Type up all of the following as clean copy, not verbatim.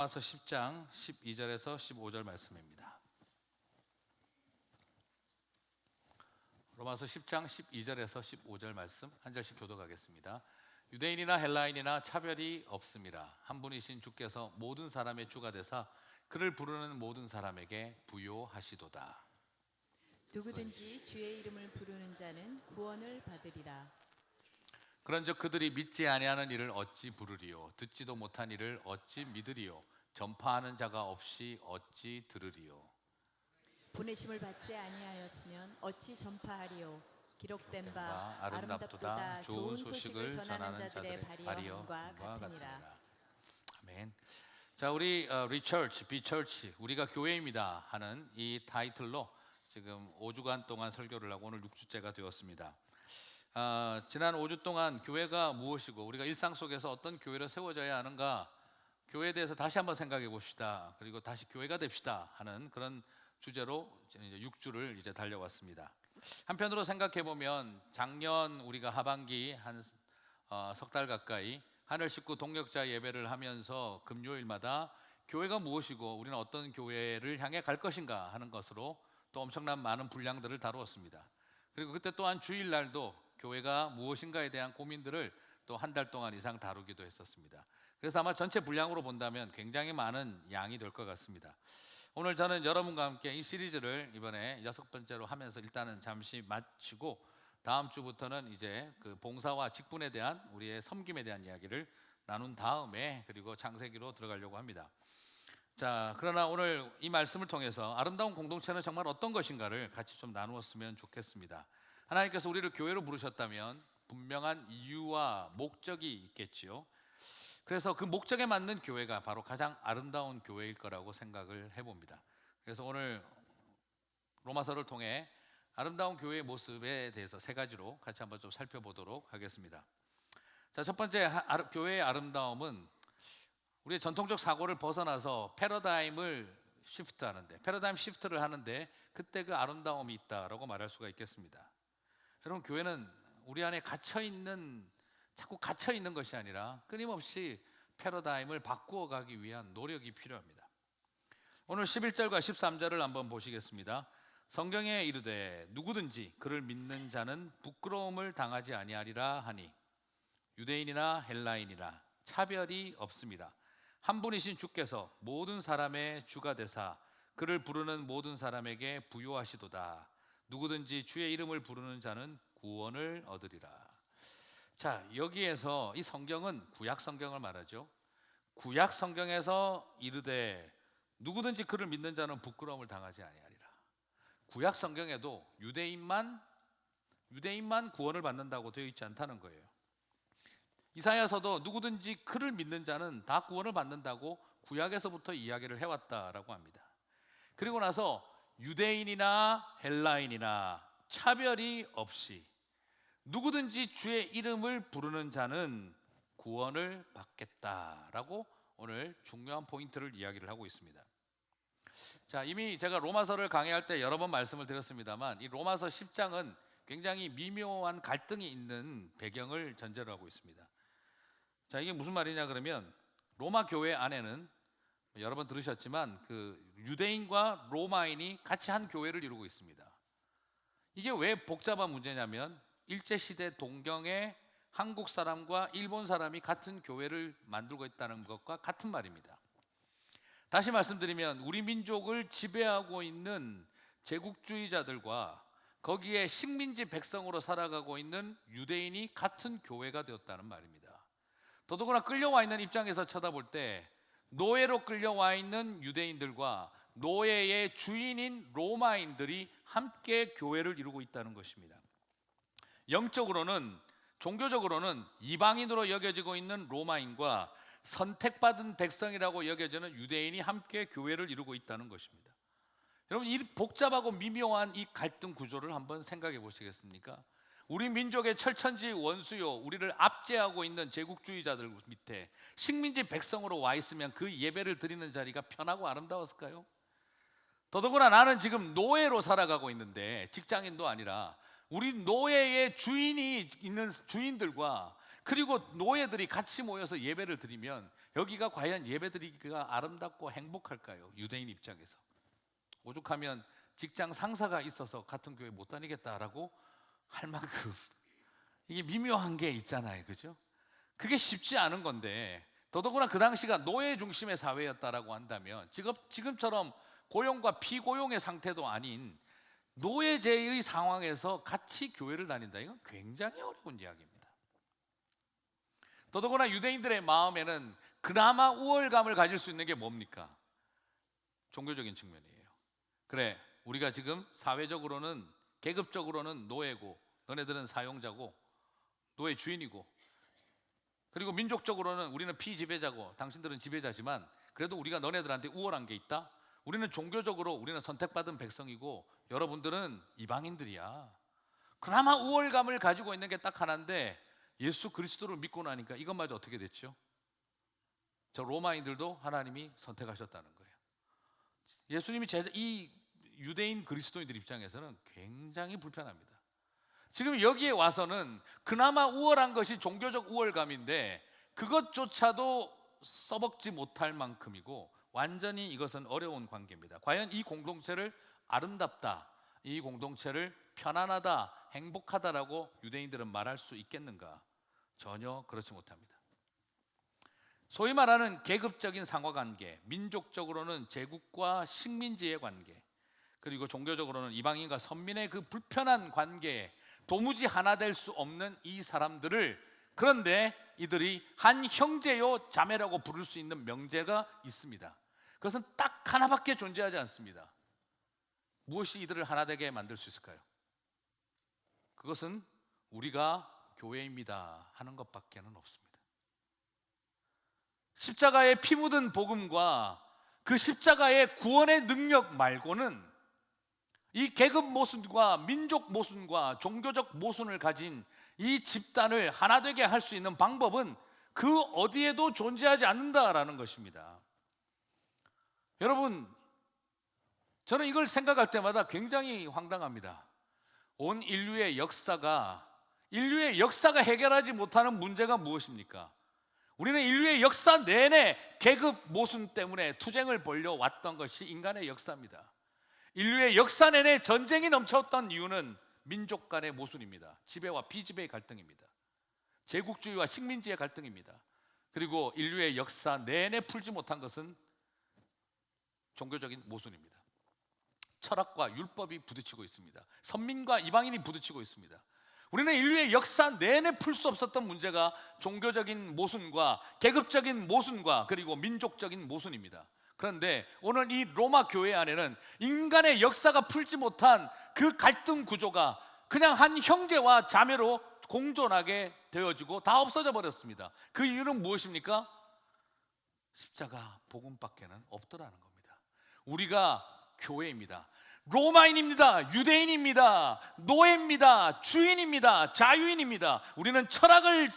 로마서 10장 12절에서 15절 말씀입니다. 로마서 10장 12절에서 15절 말씀 한 절씩 교독하겠습니다. 유대인이나 헬라인이나 차별이 없음이라. 한 분이신 주께서 모든 사람의 주가 되사 그를 부르는 모든 사람에게 부요하시도다. 누구든지 주의 이름을 부르는 자는 구원을 받으리라. 그런즉 그들이 믿지 아니하는 이를 어찌 부르리요? 듣지도 못한 이를 어찌 믿으리요? 전파하는 자가 없이 어찌 들으리요? 보내심을 받지 아니하였으면 어찌 전파하리요? 기록된 바 아름답도다 좋은 소식을 전하는 자들의 발이여과 같으니라. 아멘. 자, 우리 리처치, 비처치, 우리가 교회입니다 하는 이 타이틀로 지금 5주간 동안 설교를 하고 오늘 6주째가 되었습니다. 지난 5주 동안 교회가 무엇이고 우리가 일상 속에서 어떤 교회를 세워져야 하는가, 교회에 대해서 다시 한번 생각해 봅시다. 그리고 다시 교회가 됩시다 하는 그런 주제로 이제 6주를 이제 달려왔습니다. 한편으로 생각해 보면 작년 우리가 하반기 한 석 달 가까이 하늘 식구 동력자 예배를 하면서 금요일마다 교회가 무엇이고 우리는 어떤 교회를 향해 갈 것인가 하는 것으로 또 엄청난 많은 분량들을 다루었습니다. 그리고 그때 또한 주일날도 교회가 무엇인가에 대한 고민들을 또 한 달 동안 이상 다루기도 했었습니다. 그래서 아마 전체 분량으로 본다면 굉장히 많은 양이 될 것 같습니다. 오늘 저는 여러분과 함께 이 시리즈를 이번에 6번째로 하면서 일단은 잠시 마치고 다음 주부터는 이제 그 봉사와 직분에 대한 우리의 섬김에 대한 이야기를 나눈 다음에 그리고 창세기로 들어가려고 합니다. 자, 그러나 오늘 이 말씀을 통해서 아름다운 공동체는 정말 어떤 것인가를 같이 좀 나누었으면 좋겠습니다. 하나님께서 우리를 교회로 부르셨다면 분명한 이유와 목적이 있겠지요. 그래서 그 목적에 맞는 교회가 바로 가장 아름다운 교회일 거라고 생각을 해봅니다. 그래서 오늘 로마서를 통해 아름다운 교회의 모습에 대해서 세 가지로 같이 한번 좀 살펴보도록 하겠습니다. 자, 첫 번째 교회의 아름다움은 우리의 전통적 사고를 벗어나서 패러다임을 시프트를 하는데 그때 그 아름다움이 있다라고 말할 수가 있겠습니다. 여러분, 교회는 우리 안에 자꾸 갇혀 있는 것이 아니라 끊임없이 패러다임을 바꾸어 가기 위한 노력이 필요합니다. 오늘 11절과 13절을 한번 보시겠습니다. 성경에 이르되 누구든지 그를 믿는 자는 부끄러움을 당하지 아니하리라 하니 유대인이나 헬라인이나 차별이 없음이라. 한 분이신 주께서 모든 사람의 주가 되사 그를 부르는 모든 사람에게 부요하시도다. 누구든지 주의 이름을 부르는 자는 구원을 얻으리라. 자, 여기에서 이 성경은 구약 성경을 말하죠. 구약 성경에서 이르되 누구든지 그를 믿는 자는 부끄러움을 당하지 아니하리라. 구약 성경에도 유대인만 구원을 받는다고 되어 있지 않다는 거예요. 이사야서도 누구든지 그를 믿는 자는 다 구원을 받는다고 구약에서부터 이야기를 해왔다라고 합니다. 그리고 나서 유대인이나 헬라인이나 차별이 없이 누구든지 주의 이름을 부르는 자는 구원을 받겠다라고 오늘 중요한 포인트를 이야기를 하고 있습니다. 자, 이미 제가 로마서를 강의할 때 여러 번 말씀을 드렸습니다만 이 로마서 10장은 굉장히 미묘한 갈등이 있는 배경을 전제로 하고 있습니다. 자, 이게 무슨 말이냐 그러면 로마 교회 안에는 여러 번 들으셨지만 그 유대인과 로마인이 같이 한 교회를 이루고 있습니다. 이게 왜 복잡한 문제냐면 일제시대 동경에 한국 사람과 일본 사람이 같은 교회를 만들고 있다는 것과 같은 말입니다. 다시 말씀드리면 우리 민족을 지배하고 있는 제국주의자들과 거기에 식민지 백성으로 살아가고 있는 유대인이 같은 교회가 되었다는 말입니다. 더더구나 끌려와 있는 입장에서 쳐다볼 때 노예로 끌려와 있는 유대인들과 노예의 주인인 로마인들이 함께 교회를 이루고 있다는 것입니다. 영적으로는, 종교적으로는 이방인으로 여겨지고 있는 로마인과 선택받은 백성이라고 여겨지는 유대인이 함께 교회를 이루고 있다는 것입니다. 여러분, 이 복잡하고 미묘한 이 갈등 구조를 한번 생각해 보시겠습니까? 우리 민족의 철천지 원수요, 우리를 압제하고 있는 제국주의자들 밑에 식민지 백성으로 와 있으면 그 예배를 드리는 자리가 편하고 아름다웠을까요? 더더구나 나는 지금 노예로 살아가고 있는데, 직장인도 아니라 우리 노예의 주인이 있는 주인들과 그리고 노예들이 같이 모여서 예배를 드리면 여기가 과연 예배드리기가 아름답고 행복할까요? 유대인 입장에서. 오죽하면 직장 상사가 있어서 같은 교회 못 다니겠다라고 할 만큼 이게 미묘한 게 있잖아요, 그죠? 그게 쉽지 않은 건데, 더더구나 그 당시가 노예 중심의 사회였다라고 한다면 지금처럼 고용과 피고용의 상태도 아닌 노예제의 상황에서 같이 교회를 다닌다, 이건 굉장히 어려운 이야기입니다. 더더구나 유대인들의 마음에는 그나마 우월감을 가질 수 있는 게 뭡니까? 종교적인 측면이에요. 그래, 우리가 지금 사회적으로는, 계급적으로는 노예고 너네들은 사용자고 노예 주인이고, 그리고 민족적으로는 우리는 피지배자고 당신들은 지배자지만 그래도 우리가 너네들한테 우월한 게 있다. 우리는 종교적으로 우리는 선택받은 백성이고 여러분들은 이방인들이야. 그나마 우월감을 가지고 있는 게 딱 하나인데, 예수 그리스도를 믿고 나니까 이것마저 어떻게 됐죠? 저 로마인들도 하나님이 선택하셨다는 거예요. 예수님이 이 유대인 그리스도인들 입장에서는 굉장히 불편합니다. 지금 여기에 와서는 그나마 우월한 것이 종교적 우월감인데 그것조차도 써먹지 못할 만큼이고 완전히 이것은 어려운 관계입니다. 과연 이 공동체를 아름답다, 이 공동체를 편안하다, 행복하다라고 유대인들은 말할 수 있겠는가? 전혀 그렇지 못합니다. 소위 말하는 계급적인 상호관계, 민족적으로는 제국과 식민지의 관계, 그리고 종교적으로는 이방인과 선민의 그 불편한 관계에 도무지 하나 될 수 없는 이 사람들을, 그런데 이들이 한 형제요 자매라고 부를 수 있는 명제가 있습니다. 그것은 딱 하나밖에 존재하지 않습니다. 무엇이 이들을 하나 되게 만들 수 있을까요? 그것은 우리가 교회입니다 하는 것밖에는 없습니다. 십자가의 피 묻은 복음과 그 십자가의 구원의 능력 말고는 이 계급 모순과 민족 모순과 종교적 모순을 가진 이 집단을 하나 되게 할 수 있는 방법은 그 어디에도 존재하지 않는다라는 것입니다. 여러분, 저는 이걸 생각할 때마다 굉장히 황당합니다. 온 인류의 역사가 해결하지 못하는 문제가 무엇입니까? 우리는 인류의 역사 내내 계급 모순 때문에 투쟁을 벌여왔던 것이 인간의 역사입니다. 인류의 역사 내내 전쟁이 넘쳤던 이유는 민족 간의 모순입니다. 지배와 피지배의 갈등입니다. 제국주의와 식민지의 갈등입니다. 그리고 인류의 역사 내내 풀지 못한 것은 종교적인 모순입니다. 철학과 율법이 부딪히고 있습니다. 선민과 이방인이 부딪히고 있습니다. 우리는 인류의 역사 내내 풀 수 없었던 문제가 종교적인 모순과 계급적인 모순과 그리고 민족적인 모순입니다. 그런데 오늘 이 로마 교회 안에는 인간의 역사가 풀지 못한 그 갈등 구조가 그냥 한 형제와 자매로 공존하게 되어지고 다 없어져 버렸습니다. 그 이유는 무엇입니까? 십자가 복음밖에는 없더라는 겁니다. 우리가 교회입니다. 로마인입니다. 유대인입니다. 노예입니다. 주인입니다. 자유인입니다. 우리는 철학을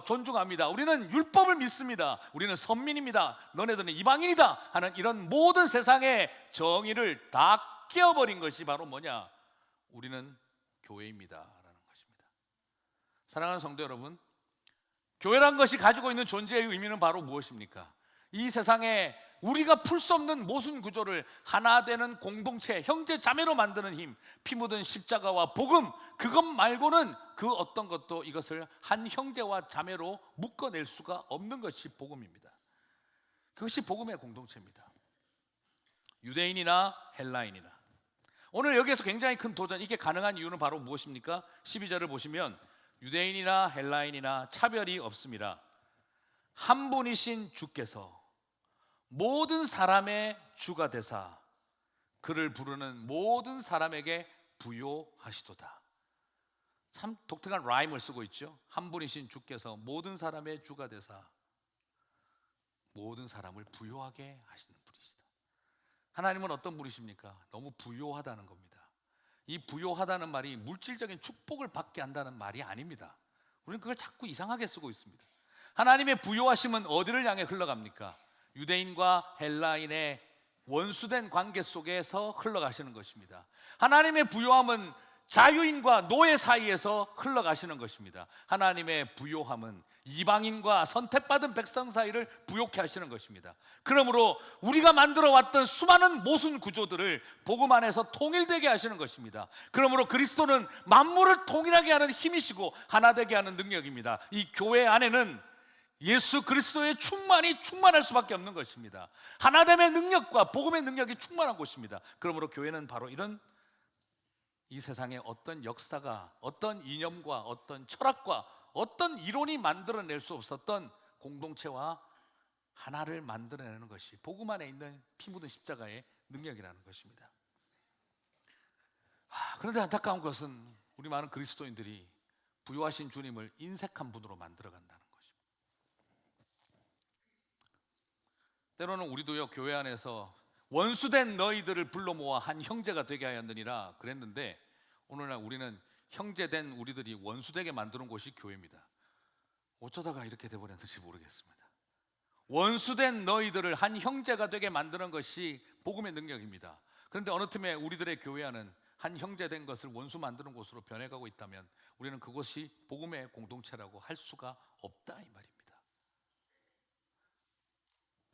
존중합니다. 우리는 율법을 믿습니다. 우리는 선민입니다. 너네들은 이방인이다 하는 이런 모든 세상의 정의를 다 깨어버린 것이 바로 뭐냐? 우리는 교회입니다 라는 것입니다. 사랑하는 성도 여러분, 교회란 것이 가지고 있는 존재의 의미는 바로 무엇입니까? 이 세상에 우리가 풀 수 없는 모순 구조를 하나 되는 공동체, 형제 자매로 만드는 힘, 피 묻은 십자가와 복음, 그것 말고는 그 어떤 것도 이것을 한 형제와 자매로 묶어낼 수가 없는 것이 복음입니다. 그것이 복음의 공동체입니다. 유대인이나 헬라인이나. 오늘 여기에서 굉장히 큰 도전, 이게 가능한 이유는 바로 무엇입니까? 12절을 보시면 유대인이나 헬라인이나 차별이 없습니다. 한 분이신 주께서 모든 사람의 주가 되사 그를 부르는 모든 사람에게 부요하시도다. 참 독특한 라임을 쓰고 있죠. 한 분이신 주께서 모든 사람의 주가 되사 모든 사람을 부요하게 하시는 분이시다. 하나님은 어떤 분이십니까? 너무 부요하다는 겁니다. 이 부요하다는 말이 물질적인 축복을 받게 한다는 말이 아닙니다. 우리는 그걸 자꾸 이상하게 쓰고 있습니다. 하나님의 부요하심은 어디를 향해 흘러갑니까? 유대인과 헬라인의 원수된 관계 속에서 흘러가시는 것입니다. 하나님의 부요함은 자유인과 노예 사이에서 흘러가시는 것입니다. 하나님의 부요함은 이방인과 선택받은 백성 사이를 부욕해 하시는 것입니다. 그러므로 우리가 만들어 왔던 수많은 모순 구조들을 복음 안에서 통일되게 하시는 것입니다. 그러므로 그리스도는 만물을 통일하게 하는 힘이시고 하나 되게 하는 능력입니다. 이 교회 안에는 예수 그리스도의 충만이 충만할 수밖에 없는 것입니다. 하나됨의 능력과 복음의 능력이 충만한 곳입니다. 그러므로 교회는 바로 이런 이 세상에 어떤 역사가, 어떤 이념과 어떤 철학과 어떤 이론이 만들어낼 수 없었던 공동체와 하나를 만들어내는 것이 복음 안에 있는 피 묻은 십자가의 능력이라는 것입니다. 그런데 안타까운 것은 우리 많은 그리스도인들이 부요하신 주님을 인색한 분으로 만들어간다는 것입니다. 때로는 우리도요, 교회 안에서 원수된 너희들을 불러 모아 한 형제가 되게 하였느니라 그랬는데, 오늘날 우리는 형제된 우리들이 원수되게 만드는 곳이 교회입니다. 어쩌다가 이렇게 돼버렸는지 모르겠습니다. 원수된 너희들을 한 형제가 되게 만드는 것이 복음의 능력입니다. 그런데 어느 틈에 우리들의 교회 안은 한 형제된 것을 원수 만드는 곳으로 변해가고 있다면 우리는 그것이 복음의 공동체라고 할 수가 없다, 이 말입니다.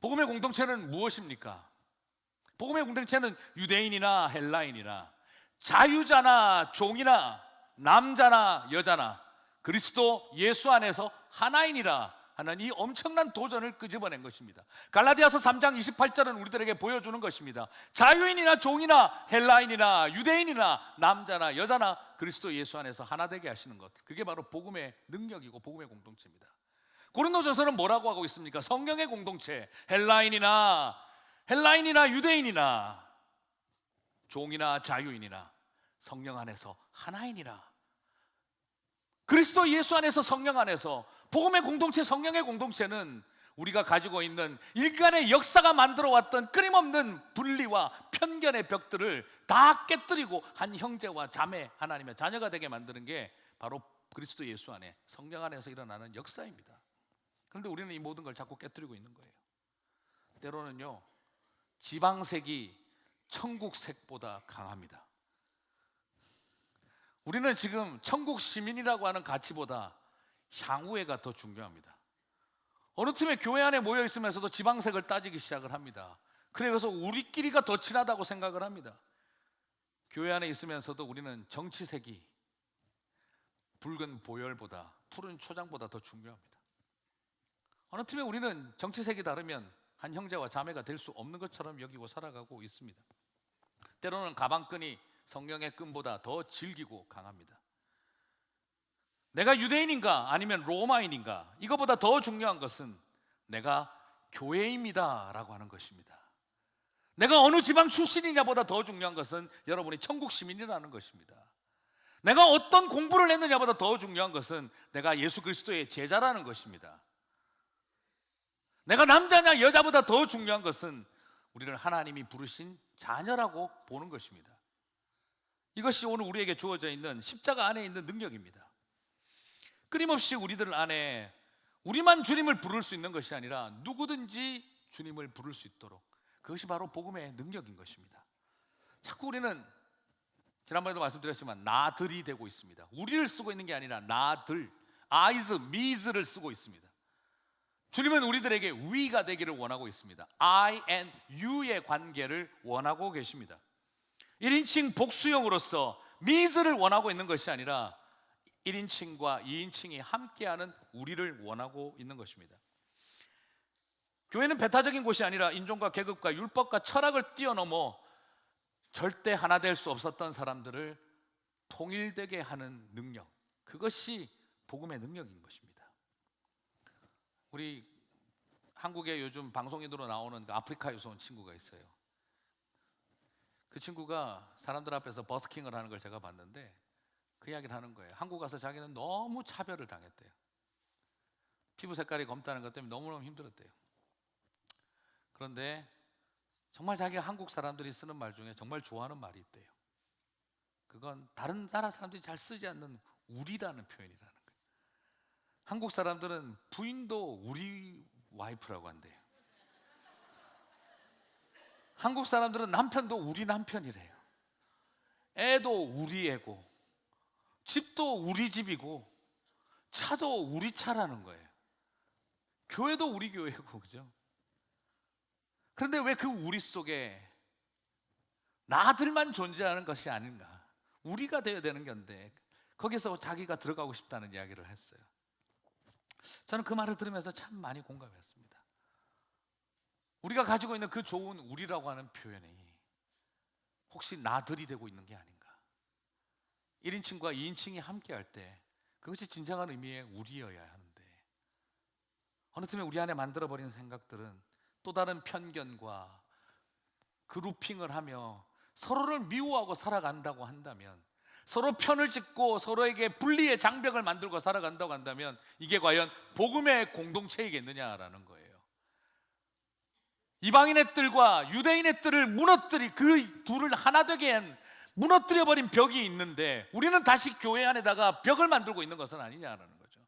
복음의 공동체는 무엇입니까? 복음의 공동체는 유대인이나 헬라인이나 자유자나 종이나 남자나 여자나 그리스도 예수 안에서 하나이니라 하는 이 엄청난 도전을 끄집어낸 것입니다. 갈라디아서 3장 28절은 우리들에게 보여주는 것입니다. 자유인이나 종이나 헬라인이나 유대인이나 남자나 여자나 그리스도 예수 안에서 하나 되게 하시는 것, 그게 바로 복음의 능력이고 복음의 공동체입니다. 고린도전서는 뭐라고 하고 있습니까? 성령의 공동체, 헬라인이나 유대인이나 종이나 자유인이나 성령 안에서 하나이니라. 그리스도 예수 안에서 성령 안에서 복음의 공동체, 성령의 공동체는 우리가 가지고 있는 일간의 역사가 만들어 왔던 끊임없는 분리와 편견의 벽들을 다 깨뜨리고 한 형제와 자매, 하나님의 자녀가 되게 만드는 게 바로 그리스도 예수 안에 성령 안에서 일어나는 역사입니다. 그런데 우리는 이 모든 걸 자꾸 깨뜨리고 있는 거예요. 때로는요, 지방색이 천국색보다 강합니다. 우리는 지금 천국 시민이라고 하는 가치보다 향후회가 더 중요합니다. 어느 틈에 교회 안에 모여 있으면서도 지방색을 따지기 시작을 합니다. 그래서 우리끼리가 더 친하다고 생각을 합니다. 교회 안에 있으면서도 우리는 정치색이 붉은 보혈보다, 푸른 초장보다 더 중요합니다. 어느 틈에 우리는 정치색이 다르면 한 형제와 자매가 될 수 없는 것처럼 여기고 살아가고 있습니다. 때로는 가방끈이 성령의 끈보다 더 질기고 강합니다. 내가 유대인인가 아니면 로마인인가, 이거보다 더 중요한 것은 내가 교회입니다 라고 하는 것입니다. 내가 어느 지방 출신이냐보다 더 중요한 것은 여러분이 천국 시민이라는 것입니다. 내가 어떤 공부를 했느냐보다 더 중요한 것은 내가 예수 그리스도의 제자라는 것입니다. 내가 남자냐 여자보다 더 중요한 것은 우리를 하나님이 부르신 자녀라고 보는 것입니다. 이것이 오늘 우리에게 주어져 있는 십자가 안에 있는 능력입니다. 끊임없이 우리들 안에 우리만 주님을 부를 수 있는 것이 아니라 누구든지 주님을 부를 수 있도록, 그것이 바로 복음의 능력인 것입니다. 자꾸 우리는 지난번에도 말씀드렸지만 나들이 되고 있습니다. 우리를 쓰고 있는 게 아니라 나들, I's, me's,를 쓰고 있습니다. 주님은 우리들에게 we가 되기를 원하고 있습니다. I and you의 관계를 원하고 계십니다. 1인칭 복수형으로서 me's를 원하고 있는 것이 아니라 1인칭과 2인칭이 함께하는 우리를 원하고 있는 것입니다. 교회는 배타적인 곳이 아니라 인종과 계급과 율법과 철학을 뛰어넘어 절대 하나 될 수 없었던 사람들을 통일되게 하는 능력, 그것이 복음의 능력인 것입니다. 우리 한국에 요즘 방송인으로 나오는 그 아프리카에서 온 친구가 있어요. 그 친구가 사람들 앞에서 버스킹을 하는 걸 제가 봤는데 그 이야기를 하는 거예요. 한국 가서 자기는 너무 차별을 당했대요. 피부 색깔이 검다는 것 때문에 너무너무 힘들었대요. 그런데 정말 자기가 한국 사람들이 쓰는 말 중에 정말 좋아하는 말이 있대요. 그건 다른 나라 사람들이 잘 쓰지 않는 우리라는 표현이라는 거예요. 한국 사람들은 부인도 우리 와이프라고 한대요. 한국 사람들은 남편도 우리 남편이래요. 애도 우리 애고, 집도 우리 집이고, 차도 우리 차라는 거예요. 교회도 우리 교회고, 그죠? 그런데 왜 그 우리 속에 나들만 존재하는 것이 아닌가? 우리가 되어야 되는 건데 거기서 자기가 들어가고 싶다는 이야기를 했어요. 저는 그 말을 들으면서 참 많이 공감했습니다. 우리가 가지고 있는 그 좋은 우리라고 하는 표현이 혹시 나들이 되고 있는 게 아닌가? 1인칭과 2인칭이 함께 할 때 그것이 진정한 의미의 우리여야 하는데, 어느 틈에 우리 안에 만들어버린 생각들은 또 다른 편견과 그루핑을 하며 서로를 미워하고 살아간다고 한다면, 서로 편을 짓고 서로에게 분리의 장벽을 만들고 살아간다고 한다면 이게 과연 복음의 공동체이겠느냐라는 거예요. 이방인의 뜰과 유대인의 뜰을 그 둘을 하나 되게 한 무너뜨려버린 벽이 있는데 우리는 다시 교회 안에다가 벽을 만들고 있는 것은 아니냐라는 거죠.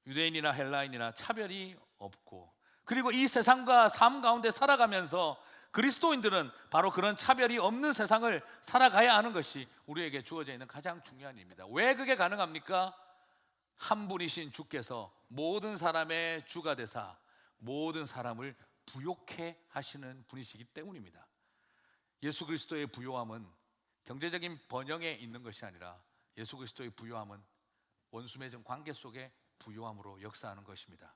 유대인이나 헬라인이나 차별이 없고, 그리고 이 세상과 삶 가운데 살아가면서 그리스도인들은 바로 그런 차별이 없는 세상을 살아가야 하는 것이 우리에게 주어져 있는 가장 중요한 일입니다. 왜 그게 가능합니까? 한 분이신 주께서 모든 사람의 주가 되사 모든 사람을 부욕해 하시는 분이시기 때문입니다. 예수 그리스도의 부요함은 경제적인 번영에 있는 것이 아니라 예수 그리스도의 부요함은 원수 맺은 관계 속에 부요함으로 역사하는 것입니다.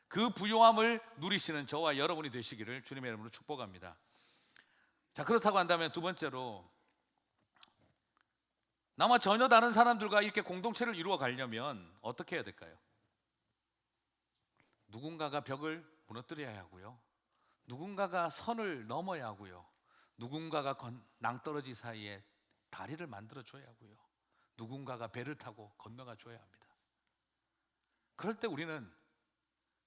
그 부요함을 누리시는 저와 여러분이 되시기를 주님의 이름으로 축복합니다. 자, 그렇다고 한다면 두 번째로, 나와 전혀 다른 사람들과 이렇게 공동체를 이루어 가려면 어떻게 해야 될까요? 누군가가 벽을 무너뜨려야 하고요, 누군가가 선을 넘어야 하고요, 누군가가 낭떠러지 사이에 다리를 만들어 줘야 하고요, 누군가가 배를 타고 건너가 줘야 합니다. 그럴 때 우리는,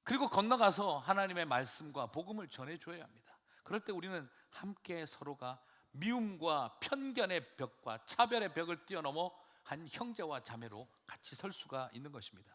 그리고 건너가서 하나님의 말씀과 복음을 전해줘야 합니다. 그럴 때 우리는 함께 서로가 미움과 편견의 벽과 차별의 벽을 뛰어넘어 한 형제와 자매로 같이 설 수가 있는 것입니다.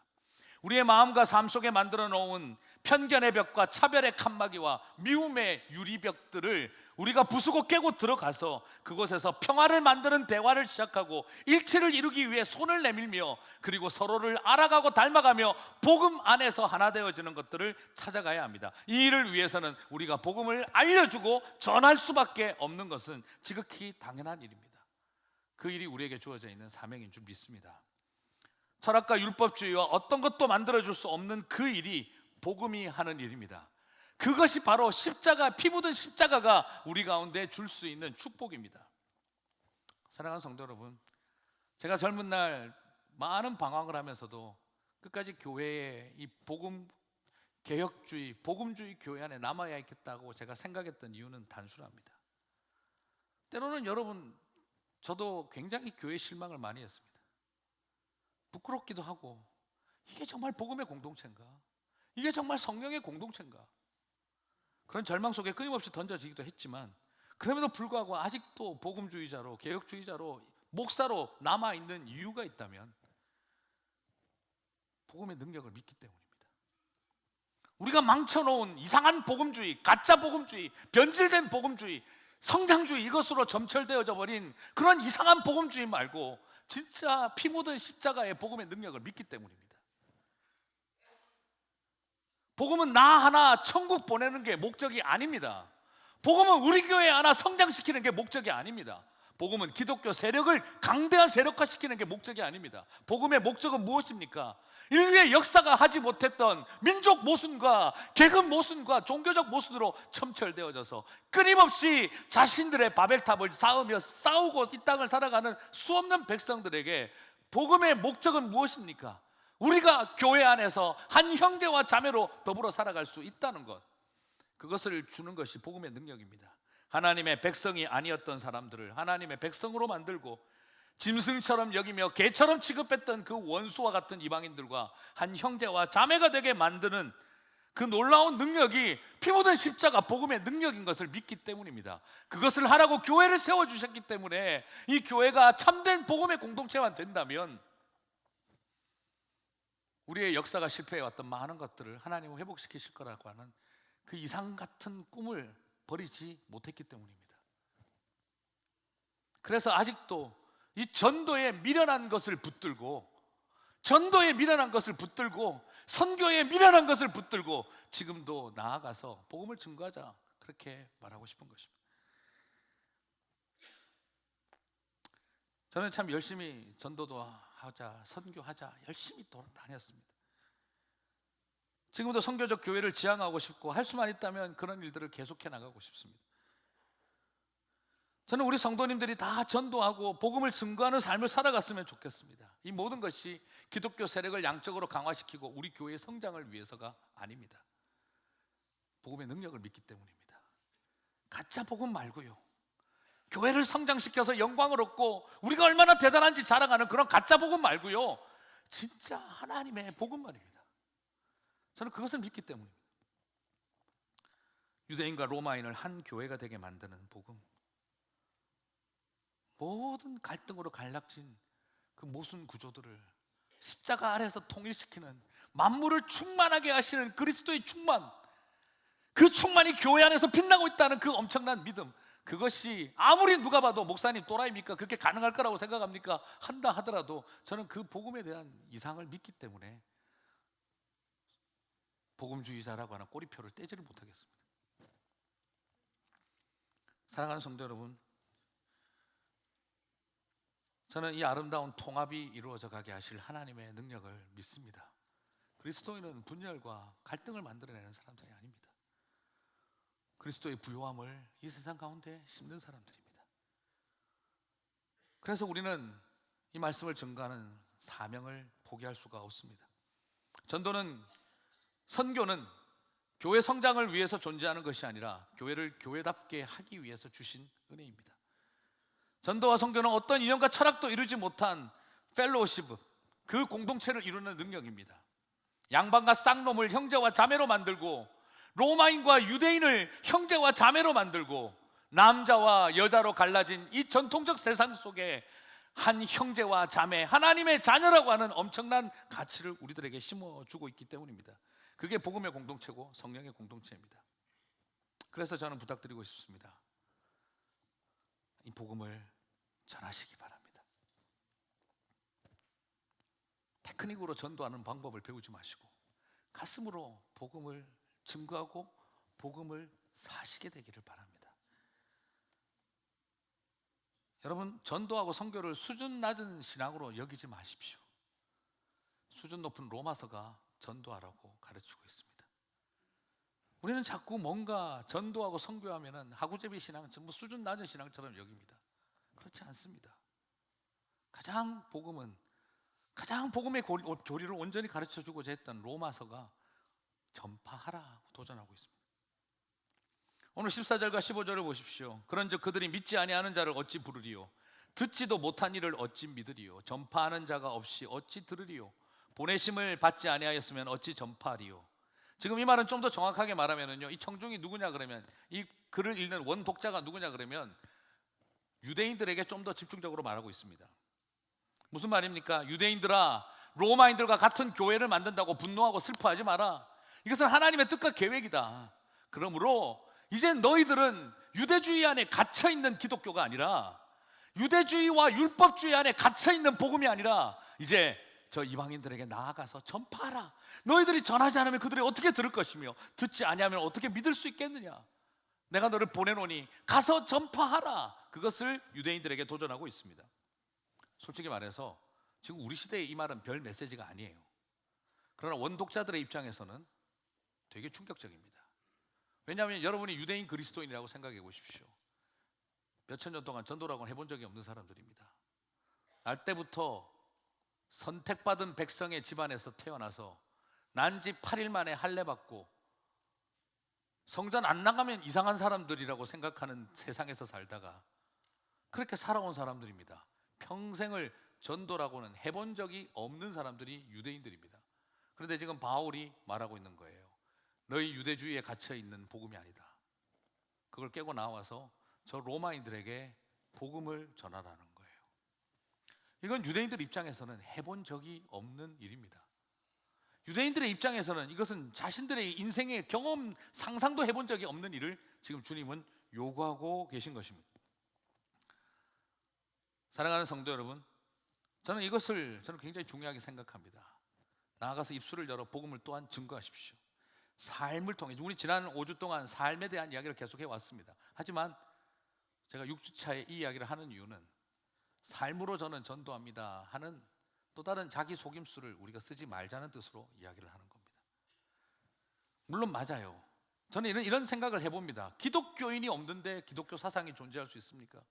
우리의 마음과 삶 속에 만들어 놓은 편견의 벽과 차별의 칸막이와 미움의 유리벽들을 우리가 부수고 깨고 들어가서 그곳에서 평화를 만드는 대화를 시작하고 일치를 이루기 위해 손을 내밀며, 그리고 서로를 알아가고 닮아가며 복음 안에서 하나 되어지는 것들을 찾아가야 합니다. 이 일을 위해서는 우리가 복음을 알려주고 전할 수밖에 없는 것은 지극히 당연한 일입니다. 그 일이 우리에게 주어져 있는 사명인 줄 믿습니다. 철학과 율법주의와 어떤 것도 만들어줄 수 없는 그 일이 복음이 하는 일입니다. 그것이 바로 십자가, 피 묻은 십자가가 우리 가운데 줄 수 있는 축복입니다. 사랑하는 성도 여러분, 제가 젊은 날 많은 방황을 하면서도 끝까지 교회의 이 복음 개혁주의, 복음주의 교회 안에 남아야 있겠다고 제가 생각했던 이유는 단순합니다. 때로는 여러분, 저도 굉장히 교회 실망을 많이 했습니다. 부끄럽기도 하고, 이게 정말 복음의 공동체인가? 이게 정말 성령의 공동체인가? 그런 절망 속에 끊임없이 던져지기도 했지만, 그럼에도 불구하고 아직도 복음주의자로, 개혁주의자로, 목사로 남아있는 이유가 있다면 복음의 능력을 믿기 때문입니다. 우리가 망쳐놓은 이상한 복음주의, 가짜 복음주의, 변질된 복음주의, 성장주의, 이것으로 점철되어져 버린 그런 이상한 복음주의 말고 진짜 피 묻은 십자가의 복음의 능력을 믿기 때문입니다. 복음은 나 하나 천국 보내는 게 목적이 아닙니다. 복음은 우리 교회 하나 성장시키는 게 목적이 아닙니다. 복음은 기독교 세력을 강대한 세력화시키는 게 목적이 아닙니다. 복음의 목적은 무엇입니까? 인류의 역사가 하지 못했던 민족 모순과 계급 모순과 종교적 모순으로 첨철되어져서 끊임없이 자신들의 바벨탑을 쌓으며 싸우고 이 땅을 살아가는 수없는 백성들에게 복음의 목적은 무엇입니까? 우리가 교회 안에서 한 형제와 자매로 더불어 살아갈 수 있다는 것, 그것을 주는 것이 복음의 능력입니다. 하나님의 백성이 아니었던 사람들을 하나님의 백성으로 만들고 짐승처럼 여기며 개처럼 취급했던 그 원수와 같은 이방인들과 한 형제와 자매가 되게 만드는 그 놀라운 능력이 피 묻은 십자가 복음의 능력인 것을 믿기 때문입니다. 그것을 하라고 교회를 세워주셨기 때문에 이 교회가 참된 복음의 공동체만 된다면 우리의 역사가 실패해왔던 많은 것들을 하나님은 회복시키실 거라고 하는 그 이상 같은 꿈을 버리지 못했기 때문입니다. 그래서 아직도 이 전도에 미련한 것을 붙들고 전도에 미련한 것을 붙들고 선교에 미련한 것을 붙들고 지금도 나아가서 복음을 증거하자, 그렇게 말하고 싶은 것입니다. 저는 참 열심히 전도도 하자, 선교하자 열심히 다녔습니다. 지금도 선교적 교회를 지향하고 싶고 할 수만 있다면 그런 일들을 계속해 나가고 싶습니다. 저는 우리 성도님들이 다 전도하고 복음을 증거하는 삶을 살아갔으면 좋겠습니다. 이 모든 것이 기독교 세력을 양적으로 강화시키고 우리 교회의 성장을 위해서가 아닙니다. 복음의 능력을 믿기 때문입니다. 가짜 복음 말고요, 교회를 성장시켜서 영광을 얻고 우리가 얼마나 대단한지 자랑하는 그런 가짜 복음 말고요, 진짜 하나님의 복음만입니다. 저는 그것을 믿기 때문입니다. 유대인과 로마인을 한 교회가 되게 만드는 복음, 모든 갈등으로 갈라진 그 모순 구조들을 십자가 아래에서 통일시키는, 만물을 충만하게 하시는 그리스도의 충만, 그 충만이 교회 안에서 빛나고 있다는 그 엄청난 믿음, 그것이 아무리 누가 봐도 목사님 또라이입니까? 그렇게 가능할 거라고 생각합니까? 한다 하더라도 저는 그 복음에 대한 이상을 믿기 때문에 복음주의자라고 하는 꼬리표를 떼지를 못하겠습니다. 사랑하는 성도 여러분, 저는 이 아름다운 통합이 이루어져 가게 하실 하나님의 능력을 믿습니다. 그리스도인은 분열과 갈등을 만들어내는 사람들이 아닙니다. 그리스도의 부요함을 이 세상 가운데 심는 사람들입니다. 그래서 우리는 이 말씀을 증거하는 사명을 포기할 수가 없습니다. 전도는, 선교는 교회 성장을 위해서 존재하는 것이 아니라 교회를 교회답게 하기 위해서 주신 은혜입니다. 전도와 선교는 어떤 이념과 철학도 이루지 못한 펠로우십, 그 공동체를 이루는 능력입니다. 양반과 쌍놈을 형제와 자매로 만들고 로마인과 유대인을 형제와 자매로 만들고 남자와 여자로 갈라진 이 전통적 세상 속에 한 형제와 자매, 하나님의 자녀라고 하는 엄청난 가치를 우리들에게 심어주고 있기 때문입니다. 그게 복음의 공동체고 성령의 공동체입니다. 그래서 저는 부탁드리고 싶습니다. 이 복음을 전하시기 바랍니다. 테크닉으로 전도하는 방법을 배우지 마시고 가슴으로 복음을 증거하고 복음을 사시게 되기를 바랍니다. 여러분, 전도하고 선교를 수준 낮은 신앙으로 여기지 마십시오. 수준 높은 로마서가 전도하라고 가르치고 있습니다. 우리는 자꾸 뭔가 전도하고 선교하면은 하구제비 신앙, 전부 수준 낮은 신앙처럼 여깁니다. 그렇지 않습니다. 가장 복음의 교리를 온전히 가르쳐주고자 했던 로마서가 전파하라고 도전하고 있습니다. 오늘 14절과 15절을 보십시오. 그런즉 그들이 믿지 아니하는 자를 어찌 부르리요? 듣지도 못한 이를 어찌 믿으리요? 전파하는 자가 없이 어찌 들으리요? 보내심을 받지 아니하였으면 어찌 전파하리요? 지금 이 말은 좀 더 정확하게 말하면요, 이 청중이 누구냐 그러면, 이 글을 읽는 원 독자가 누구냐 그러면 유대인들에게 좀 더 집중적으로 말하고 있습니다. 무슨 말입니까? 유대인들아, 로마인들과 같은 교회를 만든다고 분노하고 슬퍼하지 마라. 이것은 하나님의 뜻과 계획이다. 그러므로 이제 너희들은 유대주의 안에 갇혀있는 기독교가 아니라, 유대주의와 율법주의 안에 갇혀있는 복음이 아니라 이제 저 이방인들에게 나아가서 전파하라. 너희들이 전하지 않으면 그들이 어떻게 들을 것이며 듣지 아니하면 어떻게 믿을 수 있겠느냐. 내가 너를 보내노니 가서 전파하라. 그것을 유대인들에게 도전하고 있습니다. 솔직히 말해서 지금 우리 시대에 이 말은 별 메시지가 아니에요. 그러나 원독자들의 입장에서는 되게 충격적입니다. 왜냐하면 여러분이 유대인 그리스도인이라고 생각해 보십시오. 몇천 년 동안 전도라고는 해본 적이 없는 사람들입니다. 날 때부터 선택받은 백성의 집안에서 태어나서 난지 8일 만에 할례받고 성전 안 나가면 이상한 사람들이라고 생각하는 세상에서 살다가 그렇게 살아온 사람들입니다. 평생을 전도라고는 해본 적이 없는 사람들이 유대인들입니다. 그런데 지금 바울이 말하고 있는 거예요. 너희 유대주의에 갇혀있는 복음이 아니다. 그걸 깨고 나와서 저 로마인들에게 복음을 전하라는 거예요. 이건 유대인들 입장에서는 해본 적이 없는 일입니다. 유대인들의 입장에서는 이것은 자신들의 인생의 경험, 상상도 해본 적이 없는 일을 지금 주님은 요구하고 계신 것입니다. 사랑하는 성도 여러분, 저는 이것을 굉장히 중요하게 생각합니다. 나아가서 입술을 열어 복음을 또한 증거하십시오. 삶을 통해 우리 지난 5주 동안 삶에 대한 이야기를 계속해 왔습니다. 하지만 제가 6주차에 이 이야기를 하는 이유는 삶으로 저는 전도합니다 하는 또 다른 자기 속임수를 우리가 쓰지 말자는 뜻으로 이야기를 하는 겁니다. 물론 맞아요. 저는 이런 생각을 해봅니다. 기독교인이 없는데 기독교 사상이 존재할 수 있습니까?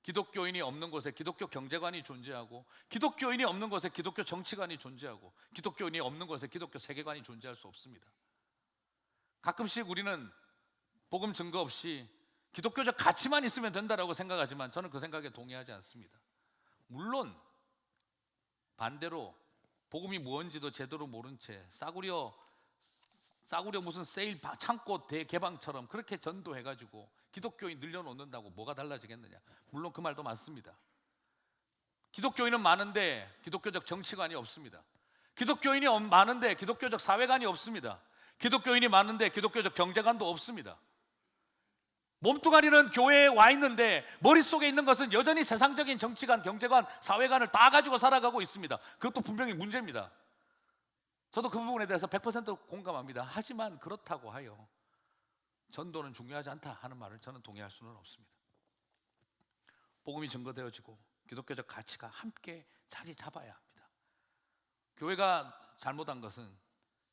기독교인이 없는 곳에 기독교 경제관이 존재하고, 기독교인이 없는 곳에 기독교 정치관이 존재하고, 기독교인이 없는 곳에 기독교 세계관이 존재할 수 없습니다. 가끔씩 우리는 복음 증거 없이 기독교적 가치만 있으면 된다라고 생각하지만 저는 그 생각에 동의하지 않습니다. 물론 반대로 복음이 뭔지도 제대로 모른 채 싸구려 무슨 세일 창고 대개방처럼 그렇게 전도해가지고 기독교인 늘려놓는다고 뭐가 달라지겠느냐. 물론 그 말도 맞습니다. 기독교인은 많은데 기독교적 정치관이 없습니다. 기독교인이 많은데 기독교적 사회관이 없습니다. 기독교인이 많은데 기독교적 경제관도 없습니다. 몸뚱아리는 교회에 와 있는데 머릿속에 있는 것은 여전히 세상적인 정치관, 경제관, 사회관을 다 가지고 살아가고 있습니다. 그것도 분명히 문제입니다. 저도 그 부분에 대해서 100% 공감합니다. 하지만 그렇다고 하여 전도는 중요하지 않다 하는 말을 저는 동의할 수는 없습니다. 복음이 증거되어지고 기독교적 가치가 함께 자리 잡아야 합니다. 교회가 잘못한 것은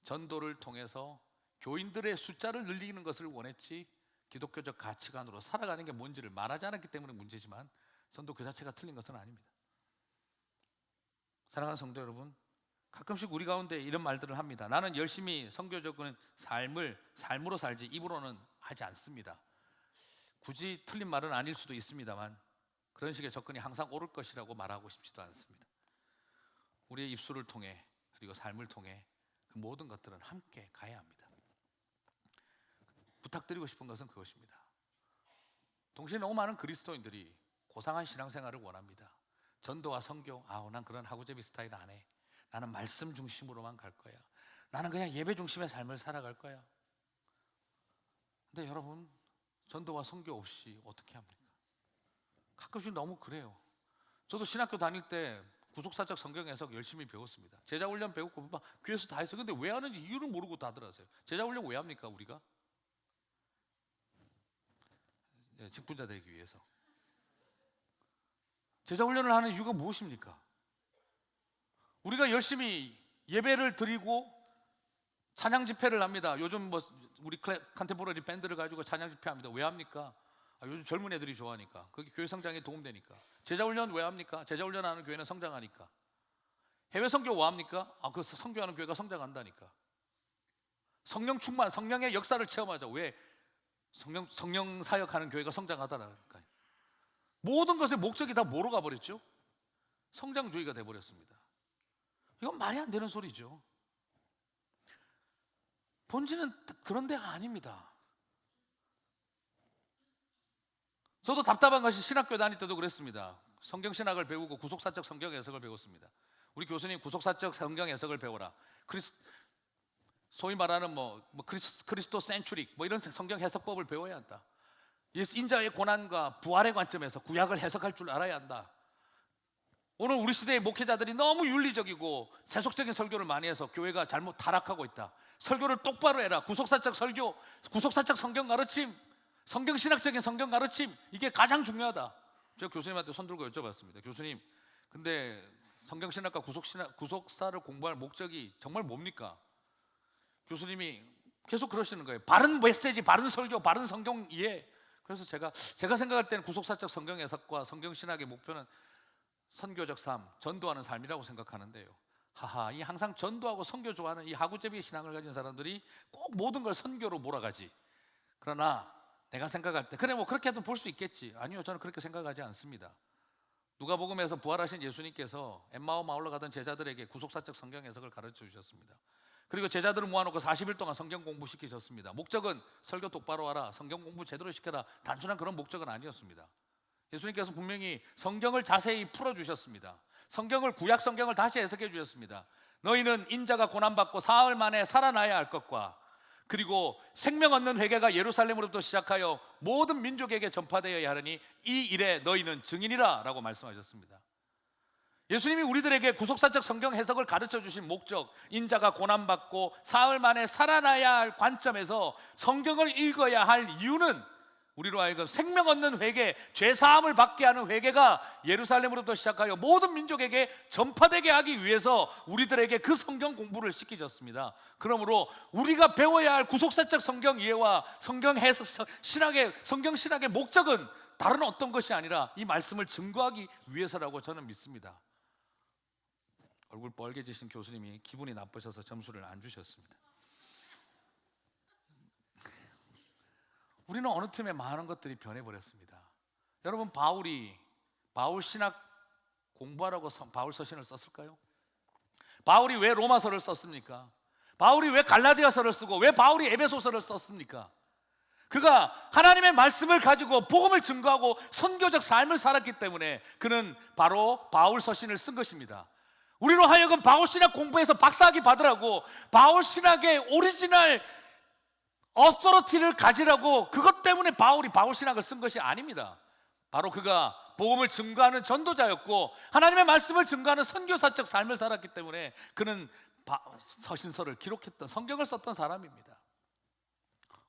전도를 통해서 교인들의 숫자를 늘리는 것을 원했지 기독교적 가치관으로 살아가는 게 뭔지를 말하지 않았기 때문에 문제지만 전도 그 자체가 틀린 것은 아닙니다. 사랑하는 성도 여러분, 가끔씩 우리 가운데 이런 말들을 합니다. 나는 열심히 선교적인 삶으로 살지 입으로는 하지 않습니다. 굳이 틀린 말은 아닐 수도 있습니다만 그런 식의 접근이 항상 옳을 것이라고 말하고 싶지도 않습니다. 우리의 입술을 통해 그리고 삶을 통해 그 모든 것들은 함께 가야 합니다. 부탁드리고 싶은 것은 그것입니다. 동시에 너무 많은 그리스도인들이 고상한 신앙생활을 원합니다. 전도와 선교, 난 그런 하구제비 스타일 안 해. 나는 말씀 중심으로만 갈 거야. 나는 그냥 예배 중심의 삶을 살아갈 거야. 근데 여러분, 전도와 선교 없이 어떻게 합니까? 가끔씩 너무 그래요. 저도 신학교 다닐 때 구속사적 성경 해석 열심히 배웠습니다. 제자훈련 배웠고 막 교회에서 다 했어요. 근데 왜 하는지 이유를 모르고 다들 하세요. 제자훈련 왜 합니까 우리가? 직분자 되기 위해서. 제자훈련을 하는 이유가 무엇입니까? 우리가 열심히 예배를 드리고 찬양 집회를 합니다. 요즘 우리 컨템포러리 밴드를 가지고 찬양 집회 합니다. 왜 합니까? 요즘 젊은 애들이 좋아하니까. 그게 교회 성장에 도움되니까. 제자훈련 왜 합니까? 제자훈련하는 교회는 성장하니까. 해외 선교 왜 합니까? 그 선교하는 교회가 성장한다니까. 성령 충만, 성령의 역사를 체험하자. 왜? 성령 사역하는 교회가 성장하다니까요. 모든 것의 목적이 다 뭐로 가버렸죠? 성장주의가 돼버렸습니다. 이건 말이 안 되는 소리죠. 본질은 그런 데가 아닙니다. 저도 답답한 것이 신학교 다닐 때도 그랬습니다. 성경신학을 배우고 구속사적 성경 해석을 배웠습니다. 우리 교수님 구속사적 성경 해석을 배워라. 소위 말하는 크리스토 센츄릭 이런 성경 해석법을 배워야 한다. 인자의 고난과 부활의 관점에서 구약을 해석할 줄 알아야 한다. 오늘 우리 시대의 목회자들이 너무 윤리적이고 세속적인 설교를 많이 해서 교회가 잘못 타락하고 있다. 설교를 똑바로 해라. 구속사적 설교, 구속사적 성경 가르침, 성경신학적인 성경 가르침, 이게 가장 중요하다. 제가 교수님한테 손 들고 여쭤봤습니다. 교수님, 근데 성경신학과 구속사를 공부할 목적이 정말 뭡니까? 교수님이 계속 그러시는 거예요. 바른 메시지, 바른 설교, 바른 성경 이해. 그래서 제가 생각할 때는 구속사적 성경 해석과 성경신학의 목표는 선교적 삶, 전도하는 삶이라고 생각하는데요. 이 항상 전도하고 선교 좋아하는 이 하구제비 신앙을 가진 사람들이 꼭 모든 걸 선교로 몰아가지. 그러나 내가 생각할 때 그래 그렇게도 볼 수 있겠지. 아니요, 저는 그렇게 생각하지 않습니다. 누가복음에서 부활하신 예수님께서 엠마오 마을로 가던 제자들에게 구속사적 성경 해석을 가르쳐 주셨습니다. 그리고 제자들을 모아놓고 40일 동안 성경 공부시키셨습니다. 목적은 설교 똑바로 하라, 성경 공부 제대로 시켜라, 단순한 그런 목적은 아니었습니다. 예수님께서 분명히 성경을 자세히 풀어주셨습니다. 구약 성경을 다시 해석해 주셨습니다. 너희는 인자가 고난받고 사흘 만에 살아나야 할 것과 그리고 생명 얻는 회개가 예루살렘으로부터 시작하여 모든 민족에게 전파되어야 하니 이 일에 너희는 증인이라 라고 말씀하셨습니다. 예수님이 우리들에게 구속사적 성경 해석을 가르쳐 주신 목적, 인자가 고난받고 사흘 만에 살아나야 할 관점에서 성경을 읽어야 할 이유는 우리로 하여금 생명 얻는 회개, 죄사함을 받게 하는 회개가 예루살렘으로부터 시작하여 모든 민족에게 전파되게 하기 위해서 우리들에게 그 성경 공부를 시키셨습니다. 그러므로 우리가 배워야 할 구속사적 성경 이해와 성경 해석, 성경 신학의 목적은 다른 어떤 것이 아니라 이 말씀을 증거하기 위해서라고 저는 믿습니다. 얼굴 빨개지신 교수님이 기분이 나쁘셔서 점수를 안 주셨습니다. 우리는 어느 틈에 많은 것들이 변해버렸습니다. 여러분, 바울 신학 공부하라고 바울 서신을 썼을까요? 바울이 왜 로마서를 썼습니까? 바울이 왜 갈라디아서를 쓰고 왜 바울이 에베소서를 썼습니까? 그가 하나님의 말씀을 가지고 복음을 증거하고 선교적 삶을 살았기 때문에 그는 바로 바울 서신을 쓴 것입니다. 우리로 하여금 바울 신학 공부해서 박사학위 받으라고, 바울 신학의 오리지널 어서리티를 가지라고, 그것 때문에 바울이 바울 신학을 쓴 것이 아닙니다. 바로 그가 복음을 증거하는 전도자였고 하나님의 말씀을 증거하는 선교사적 삶을 살았기 때문에 그는 서신서를 기록했던, 성경을 썼던 사람입니다.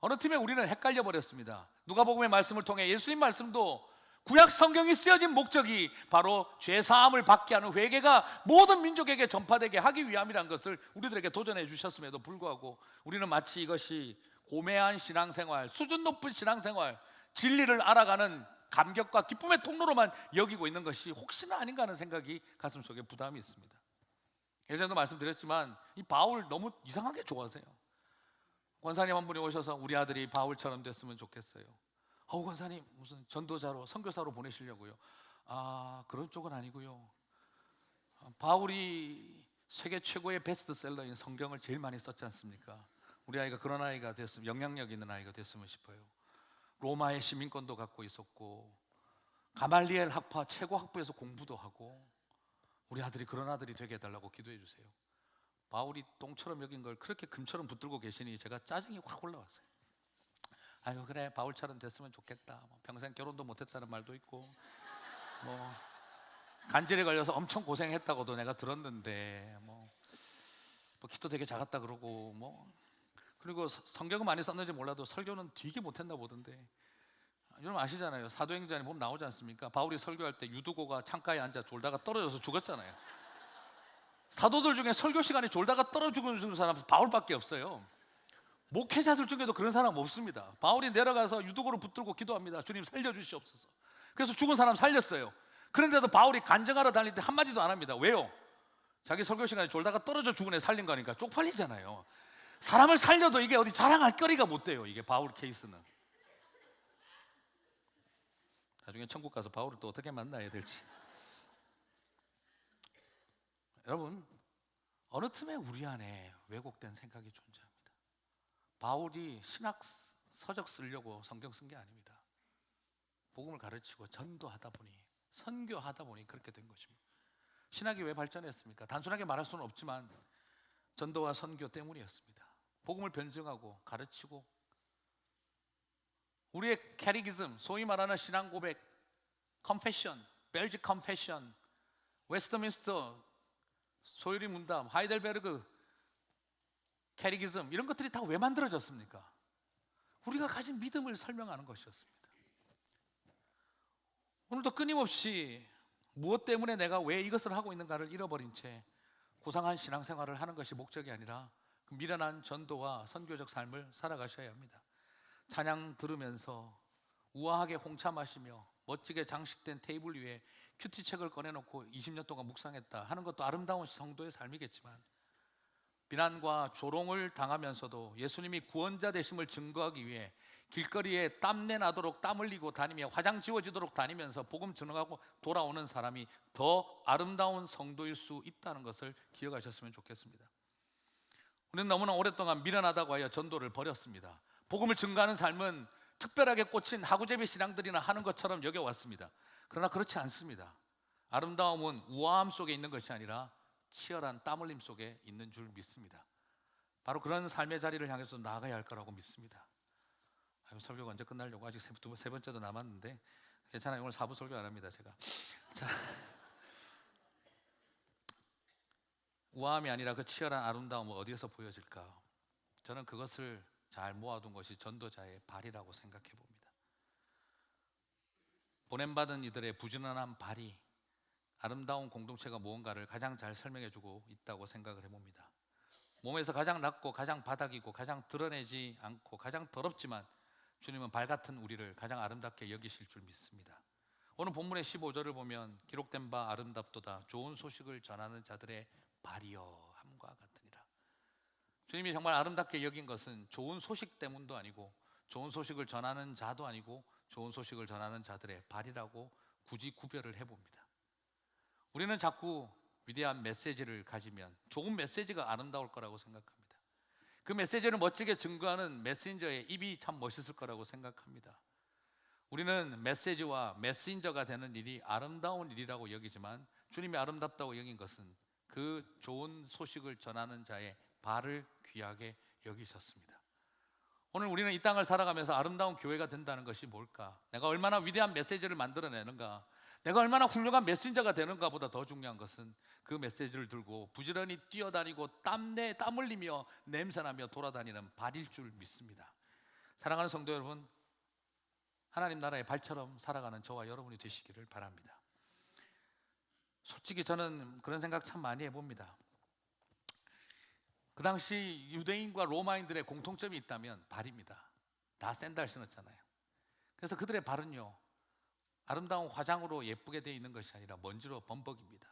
어느 틈에 우리는 헷갈려 버렸습니다. 누가복음의 말씀을 통해 예수님 말씀도 구약 성경이 쓰여진 목적이 바로 죄사함을 받게 하는 회개가 모든 민족에게 전파되게 하기 위함이라는 것을 우리들에게 도전해 주셨음에도 불구하고 우리는 마치 이것이 고매한 신앙생활, 수준 높은 신앙생활, 진리를 알아가는 감격과 기쁨의 통로로만 여기고 있는 것이 혹시나 아닌가 하는 생각이 가슴속에 부담이 있습니다. 예전에도 말씀드렸지만 이 바울 너무 이상하게 좋아하세요. 권사님 한 분이 오셔서 우리 아들이 바울처럼 됐으면 좋겠어요. 권사님 무슨 전도자로 선교사로 보내시려고요? 그런 쪽은 아니고요. 바울이 세계 최고의 베스트셀러인 성경을 제일 많이 썼지 않습니까? 우리 아이가 그런 아이가 됐으면, 영향력 있는 아이가 됐으면 싶어요. 로마의 시민권도 갖고 있었고 가말리엘 학파 최고 학부에서 공부도 하고, 우리 아들이 그런 아들이 되게 해달라고 기도해 주세요. 바울이 똥처럼 여긴 걸 그렇게 금처럼 붙들고 계시니 제가 짜증이 확 올라왔어요. 아유 그래, 바울처럼 됐으면 좋겠다. 평생 결혼도 못했다는 말도 있고 간질에 걸려서 엄청 고생했다고도 내가 들었는데 키도 되게 작았다 그러고 그리고 성경은 많이 썼는지 몰라도 설교는 되게 못했나 보던데. 여러분 아시잖아요. 사도행전에 보면 나오지 않습니까? 바울이 설교할 때 유두고가 창가에 앉아 졸다가 떨어져서 죽었잖아요. 사도들 중에 설교 시간에 졸다가 떨어져 죽은 사람은 바울밖에 없어요. 목회자들 중에도 그런 사람 없습니다. 바울이 내려가서 유두고를 붙들고 기도합니다. 주님 살려주시옵소서. 그래서 죽은 사람 살렸어요. 그런데도 바울이 간증하러 다닐 때 한마디도 안 합니다. 왜요? 자기 설교 시간에 졸다가 떨어져 죽은 애 살린 거니까 쪽팔리잖아요. 사람을 살려도 이게 어디 자랑할 거리가 못 돼요. 이게 바울 케이스는. 나중에 천국 가서 바울을 또 어떻게 만나야 될지. 여러분, 어느 틈에 우리 안에 왜곡된 생각이 존재합니다. 바울이 신학 서적 쓰려고 성경 쓴 게 아닙니다. 복음을 가르치고 전도하다 보니, 선교하다 보니 그렇게 된 것입니다. 신학이 왜 발전했습니까? 단순하게 말할 수는 없지만 전도와 선교 때문이었습니다. 복음을 변증하고 가르치고 우리의 캐리기즘, 소위 말하는 신앙 고백, 컨페션, 벨지 컨페션, 웨스트민스터 소유리 문답, 하이델베르그 캐리기즘, 이런 것들이 다 왜 만들어졌습니까? 우리가 가진 믿음을 설명하는 것이었습니다. 오늘도 끊임없이 무엇 때문에 내가 왜 이것을 하고 있는가를 잃어버린 채 고상한 신앙생활을 하는 것이 목적이 아니라 그 미련한 전도와 선교적 삶을 살아가셔야 합니다. 찬양 들으면서 우아하게 홍차 마시며 멋지게 장식된 테이블 위에 큐티책을 꺼내놓고 20년 동안 묵상했다 하는 것도 아름다운 성도의 삶이겠지만, 비난과 조롱을 당하면서도 예수님이 구원자 되심을 증거하기 위해 길거리에 땀내 나도록 땀 흘리고 다니며 화장 지워지도록 다니면서 복음 전하고 돌아오는 사람이 더 아름다운 성도일 수 있다는 것을 기억하셨으면 좋겠습니다. 우리는 너무나 오랫동안 미련하다고 하여 전도를 버렸습니다. 복음을 증거하는 삶은 특별하게 꽂힌 하구제비 신앙들이나 하는 것처럼 여겨왔습니다. 그러나 그렇지 않습니다. 아름다움은 우아함 속에 있는 것이 아니라 치열한 땀 흘림 속에 있는 줄 믿습니다. 바로 그런 삶의 자리를 향해서 나아가야 할 거라고 믿습니다. 설교가 언제 끝나려고, 아직 세 번째도 남았는데 괜찮아요. 오늘 4부 설교 안 합니다 제가. 자, 우아함이 아니라 그 치열한 아름다움은 어디에서 보여질까? 저는 그것을 잘 모아둔 것이 전도자의 발이라고 생각해 봅니다. 보냄받은 이들의 부지런한 발이 아름다운 공동체가 무언가를 가장 잘 설명해주고 있다고 생각을 해봅니다. 몸에서 가장 낮고 가장 바닥이고 가장 드러내지 않고 가장 더럽지만 주님은 발 같은 우리를 가장 아름답게 여기실 줄 믿습니다. 오늘 본문의 15절을 보면 기록된 바 아름답도다 좋은 소식을 전하는 자들의 발이여 함과 같으니라. 주님이 정말 아름답게 여긴 것은 좋은 소식 때문도 아니고 좋은 소식을 전하는 자도 아니고 좋은 소식을 전하는 자들의 발이라고 굳이 구별을 해봅니다. 우리는 자꾸 위대한 메시지를 가지면 좋은 메시지가 아름다울 거라고 생각합니다. 그 메시지를 멋지게 증거하는 메신저의 입이 참 멋있을 거라고 생각합니다. 우리는 메시지와 메신저가 되는 일이 아름다운 일이라고 여기지만 주님이 아름답다고 여긴 것은 그 좋은 소식을 전하는 자의 발을 귀하게 여기셨습니다. 오늘 우리는 이 땅을 살아가면서 아름다운 교회가 된다는 것이 뭘까? 내가 얼마나 위대한 메시지를 만들어내는가? 내가 얼마나 훌륭한 메신저가 되는가 보다 더 중요한 것은 그 메시지를 들고 부지런히 뛰어다니고 땀 흘리며 냄새나며 돌아다니는 발일 줄 믿습니다. 사랑하는 성도 여러분, 하나님 나라의 발처럼 살아가는 저와 여러분이 되시기를 바랍니다. 솔직히 저는 그런 생각 참 많이 해봅니다. 그 당시 유대인과 로마인들의 공통점이 있다면 발입니다. 다 샌들 신었잖아요. 그래서 그들의 발은요, 아름다운 화장으로 예쁘게 되어 있는 것이 아니라 먼지로 범벅입니다.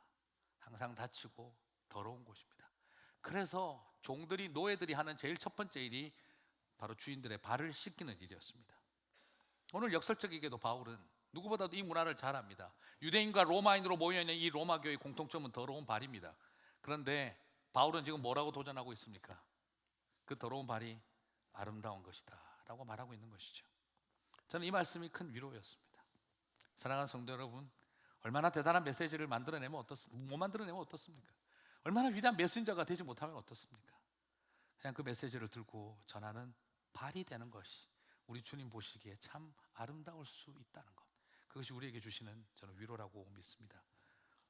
항상 다치고 더러운 곳입니다. 그래서 종들이, 노예들이 하는 제일 첫 번째 일이 바로 주인들의 발을 씻기는 일이었습니다. 오늘 역설적이게도 바울은 누구보다도 이 문화를 잘 압니다. 유대인과 로마인으로 모여있는 이 로마교의 공통점은 더러운 발입니다. 그런데 바울은 지금 뭐라고 도전하고 있습니까? 그 더러운 발이 아름다운 것이다 라고 말하고 있는 것이죠. 저는 이 말씀이 큰 위로였습니다. 사랑하는 성도 여러분, 얼마나 대단한 메시지를 만들어내면 못 만들어내면 어떻습니까? 얼마나 위대한 메신저가 되지 못하면 어떻습니까? 그냥 그 메시지를 들고 전하는 발이 되는 것이 우리 주님 보시기에 참 아름다울 수 있다는 것, 그것이 우리에게 주시는 저는 위로라고 믿습니다.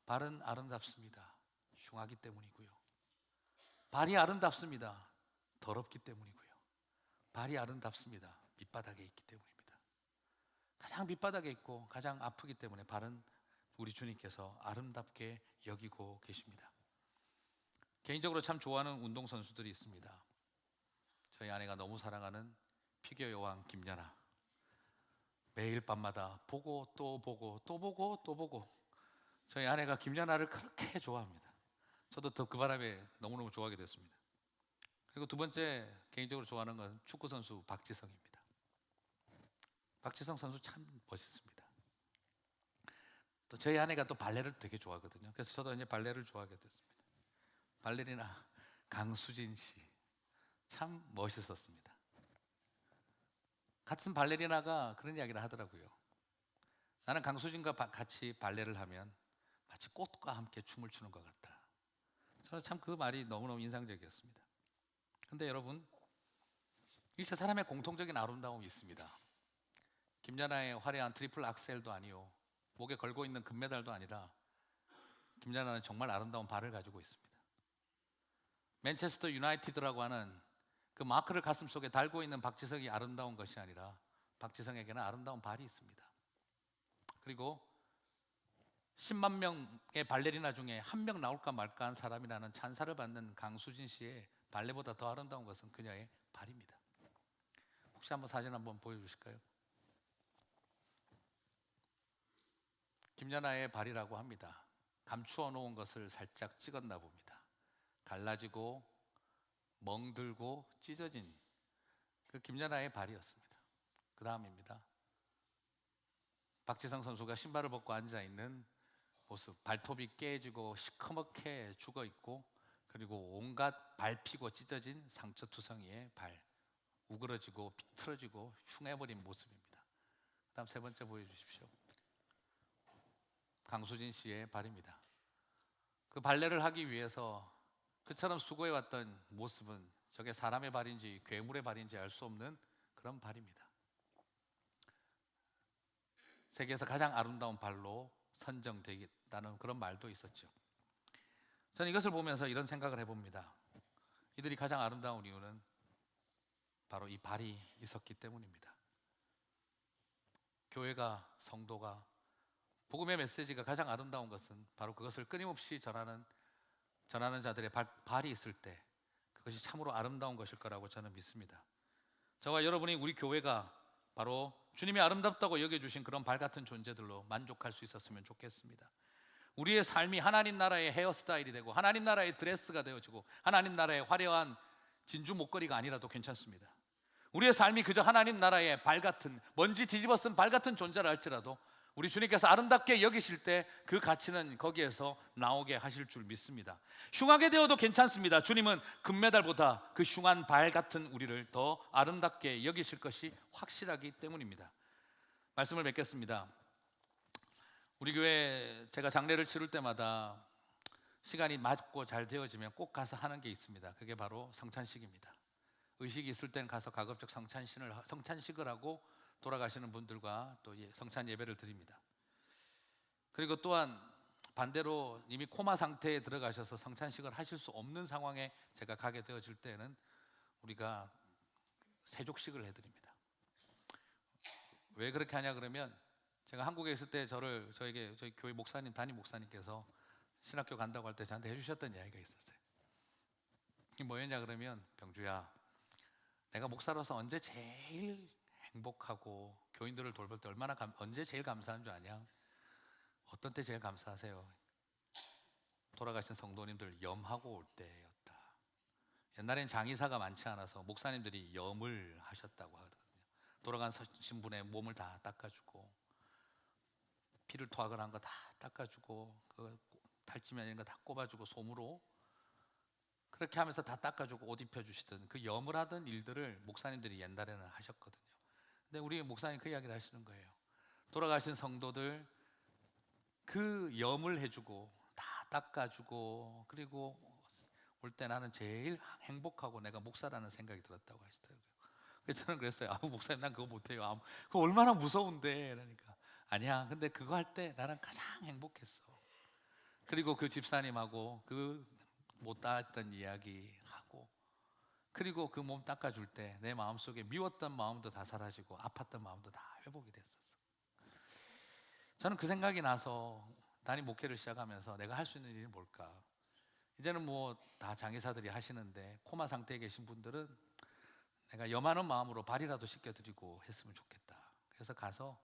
발은 아름답습니다. 흉하기 때문이고요. 발이 아름답습니다. 더럽기 때문이고요. 발이 아름답습니다. 밑바닥에 있기 때문입니다. 가장 밑바닥에 있고 가장 아프기 때문에 발은 우리 주님께서 아름답게 여기고 계십니다. 개인적으로 참 좋아하는 운동선수들이 있습니다. 저희 아내가 너무 사랑하는 피겨 여왕 김연아. 매일 밤마다 보고 또 보고 또 보고 또 보고 저희 아내가 김연아를 그렇게 좋아합니다. 저도 더 그 바람에 너무너무 좋아하게 됐습니다. 그리고 두 번째 개인적으로 좋아하는 건 축구선수 박지성입니다. 박지성 선수 참 멋있습니다. 또 저희 아내가 또 발레를 되게 좋아하거든요. 그래서 저도 이제 발레를 좋아하게 됐습니다. 발레리나 강수진 씨 참 멋있었습니다. 같은 발레리나가 그런 이야기를 하더라고요. 나는 강수진과 같이 발레를 하면 마치 꽃과 함께 춤을 추는 것 같다. 저는 참 그 말이 너무너무 인상적이었습니다. 그런데 여러분, 이 세 사람의 공통적인 아름다움이 있습니다. 김연아의 화려한 트리플 악셀도 아니요, 목에 걸고 있는 금메달도 아니라 김연아는 정말 아름다운 발을 가지고 있습니다. 맨체스터 유나이티드라고 하는 그 마크를 가슴 속에 달고 있는 박지성이 아름다운 것이 아니라 박지성에게는 아름다운 발이 있습니다. 그리고 10만 명의 발레리나 중에 한 명 나올까 말까 한 사람이라는 찬사를 받는 강수진 씨의 발레보다 더 아름다운 것은 그녀의 발입니다. 혹시 한번 사진 한번 보여주실까요? 김연아의 발이라고 합니다. 감추어 놓은 것을 살짝 찍었나 봅니다. 갈라지고 멍들고 찢어진 그 김연아의 발이었습니다. 그 다음입니다. 박지성 선수가 신발을 벗고 앉아있는 모습, 발톱이 깨지고 시커멓게 죽어있고 그리고 온갖 밟히고 찢어진 상처투성이의 발, 우그러지고 비틀어지고 흉해버린 모습입니다. 그 다음 세 번째 보여주십시오. 강수진 씨의 발입니다. 그 발레를 하기 위해서 그처럼 수고해왔던 모습은 저게 사람의 발인지 괴물의 발인지 알 수 없는 그런 발입니다. 세계에서 가장 아름다운 발로 선정되겠다는 그런 말도 있었죠. 저는 이것을 보면서 이런 생각을 해봅니다. 이들이 가장 아름다운 이유는 바로 이 발이 있었기 때문입니다. 교회가, 성도가, 복음의 메시지가 가장 아름다운 것은 바로 그것을 끊임없이 전하는 자들의 발이 있을 때 그것이 참으로 아름다운 것일 거라고 저는 믿습니다. 저와 여러분이 우리 교회가 바로 주님이 아름답다고 여겨주신 그런 발 같은 존재들로 만족할 수 있었으면 좋겠습니다. 우리의 삶이 하나님 나라의 헤어스타일이 되고 하나님 나라의 드레스가 되어지고 하나님 나라의 화려한 진주 목걸이가 아니라도 괜찮습니다. 우리의 삶이 그저 하나님 나라의 발 같은, 먼지 뒤집어 쓴 발 같은 존재라 할지라도 우리 주님께서 아름답게 여기실 때 그 가치는 거기에서 나오게 하실 줄 믿습니다. 흉하게 되어도 괜찮습니다. 주님은 금메달보다 그 흉한 발 같은 우리를 더 아름답게 여기실 것이 확실하기 때문입니다. 말씀을 맺겠습니다. 우리 교회 제가 장례를 치를 때마다 시간이 맞고 잘 되어지면 꼭 가서 하는 게 있습니다. 그게 바로 성찬식입니다. 의식이 있을 때는 가서 가급적 성찬식을 하고 돌아가시는 분들과 또 성찬 예배를 드립니다. 그리고 또한 반대로 이미 코마 상태에 들어가셔서 성찬식을 하실 수 없는 상황에 제가 가게 되어질 때는 우리가 세족식을 해드립니다. 왜 그렇게 하냐 그러면 제가 한국에 있을 때 저희 교회 목사님, 담임 목사님께서 신학교 간다고 할 때 저한테 해주셨던 이야기가 있었어요. 이게 뭐였냐 그러면, 병주야, 내가 목사로서 언제 제일 행복하고 교인들을 돌볼 때 언제 제일 감사한 줄 아냐? 어떤 때 제일 감사하세요? 돌아가신 성도님들 염하고 올 때였다. 옛날엔 장의사가 많지 않아서 목사님들이 염을 하셨다고 하거든요. 돌아가신 분의 몸을 다 닦아주고 피를 토하거나 한 거 다 닦아주고 그 탈지면 이런 거 다 꼽아주고 솜으로 그렇게 하면서 다 닦아주고 옷 입혀주시던 그 염을 하던 일들을 목사님들이 옛날에는 하셨거든요. 근데 우리 목사님 그 이야기를 하시는 거예요. 돌아가신 성도들 그 염을 해주고 다 닦아주고 그리고 올 때 나는 제일 행복하고 내가 목사라는 생각이 들었다고 하시더라고요. 그래서 저는 그랬어요. 목사님 난 그거 못해요. 그거 얼마나 무서운데. 그러니까 아니야. 근데 그거 할 때 나는 가장 행복했어. 그리고 그 집사님하고 그 못 닿았던 이야기하고 그리고 그 몸 닦아줄 때 내 마음속에 미웠던 마음도 다 사라지고 아팠던 마음도 다 회복이 됐었어. 저는 그 생각이 나서 단임 목회를 시작하면서 내가 할 수 있는 일이 뭘까? 이제는 뭐 다 장의사들이 하시는데 코마 상태에 계신 분들은 내가 염하는 마음으로 발이라도 씻겨드리고 했으면 좋겠다. 그래서 가서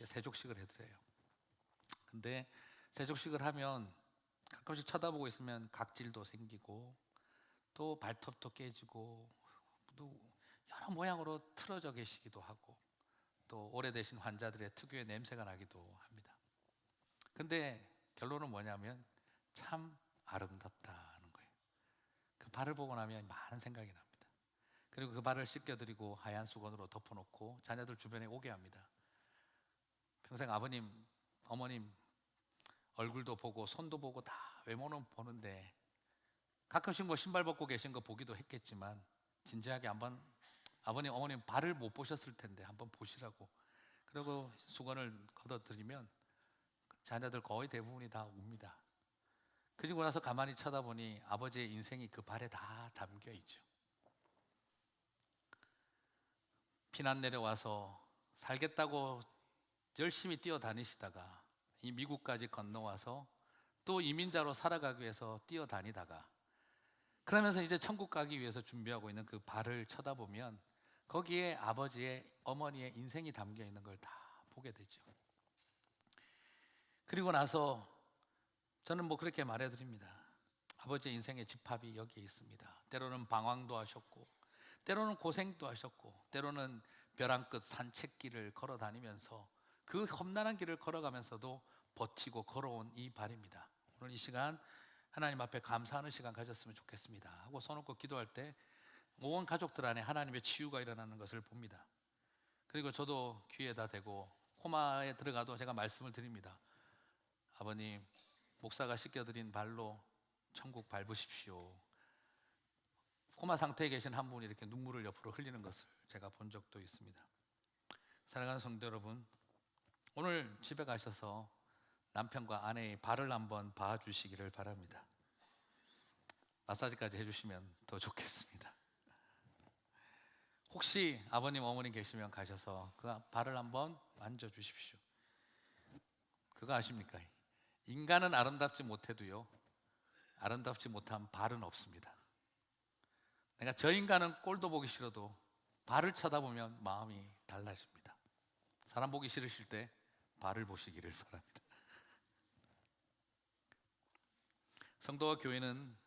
세족식을 해드려요. 근데 세족식을 하면 가끔씩 쳐다보고 있으면 각질도 생기고 또 발톱도 깨지고 또 여러 모양으로 틀어져 계시기도 하고 또 오래되신 환자들의 특유의 냄새가 나기도 합니다. 근데 결론은 뭐냐면 참 아름답다는 거예요. 그 발을 보고 나면 많은 생각이 납니다. 그리고 그 발을 씻겨드리고 하얀 수건으로 덮어놓고 자녀들 주변에 오게 합니다. 평생 아버님, 어머님 얼굴도 보고 손도 보고 다 외모는 보는데 가끔씩 뭐 신발 벗고 계신 거 보기도 했겠지만 진지하게 한번 아버님, 어머님 발을 못 보셨을 텐데 한번 보시라고 그리고 수건을 걷어드리면 자녀들 거의 대부분이 다 웁니다. 그리고 나서 가만히 쳐다보니 아버지의 인생이 그 발에 다 담겨 있죠. 피난 내려와서 살겠다고 열심히 뛰어다니시다가 이 미국까지 건너와서 또 이민자로 살아가기 위해서 뛰어다니다가 그러면서 이제 천국 가기 위해서 준비하고 있는 그 발을 쳐다보면 거기에 아버지의, 어머니의 인생이 담겨 있는 걸 다 보게 되죠. 그리고 나서 저는 뭐 그렇게 말해드립니다. 아버지의 인생의 집합이 여기에 있습니다. 때로는 방황도 하셨고 때로는 고생도 하셨고 때로는 벼랑 끝 산책길을 걸어 다니면서 그 험난한 길을 걸어가면서도 버티고 걸어온 이 발입니다. 오늘 이 시간 하나님 앞에 감사하는 시간 가졌으면 좋겠습니다 하고 손 얹고 기도할 때 온 가족들 안에 하나님의 치유가 일어나는 것을 봅니다. 그리고 저도 귀에다 대고 코마에 들어가도 제가 말씀을 드립니다. 아버님, 목사가 씻겨드린 발로 천국 밟으십시오. 코마 상태에 계신 한 분이 이렇게 눈물을 옆으로 흘리는 것을 제가 본 적도 있습니다. 사랑하는 성도 여러분, 오늘 집에 가셔서 남편과 아내의 발을 한번 봐주시기를 바랍니다. 마사지까지 해주시면 더 좋겠습니다. 혹시 아버님 어머님 계시면 가셔서 그 발을 한번 만져주십시오. 그거 아십니까? 인간은 아름답지 못해도요, 아름답지 못한 발은 없습니다. 내가 저 인간은 꼴도 보기 싫어도 발을 쳐다보면 마음이 달라집니다. 사람 보기 싫으실 때 발을 보시기를 바랍니다. 성도와 교회는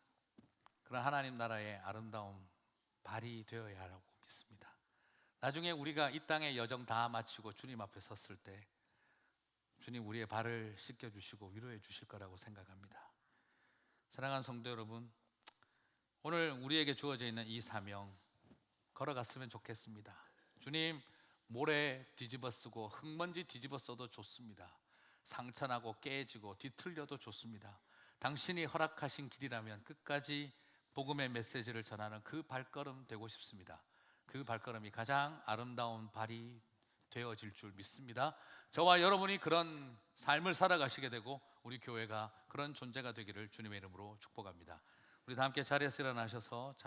그런 하나님 나라의 아름다운 발이 되어야 하라고 믿습니다. 나중에 우리가 이 땅의 여정 다 마치고 주님 앞에 섰을 때 주님 우리의 발을 씻겨주시고 위로해 주실 거라고 생각합니다. 사랑하는 성도 여러분, 오늘 우리에게 주어져 있는 이 사명 걸어갔으면 좋겠습니다. 주님, 모래 뒤집어 쓰고 흙먼지 뒤집어 써도 좋습니다. 상처나고 깨지고 뒤틀려도 좋습니다. 당신이 허락하신 길이라면 끝까지 복음의 메시지를 전하는 그 발걸음 되고 싶습니다. 그 발걸음이 가장 아름다운 발이 되어질 줄 믿습니다. 저와 여러분이 그런 삶을 살아가시게 되고 우리 교회가 그런 존재가 되기를 주님의 이름으로 축복합니다. 우리 다 함께 자리에서 일어나셔서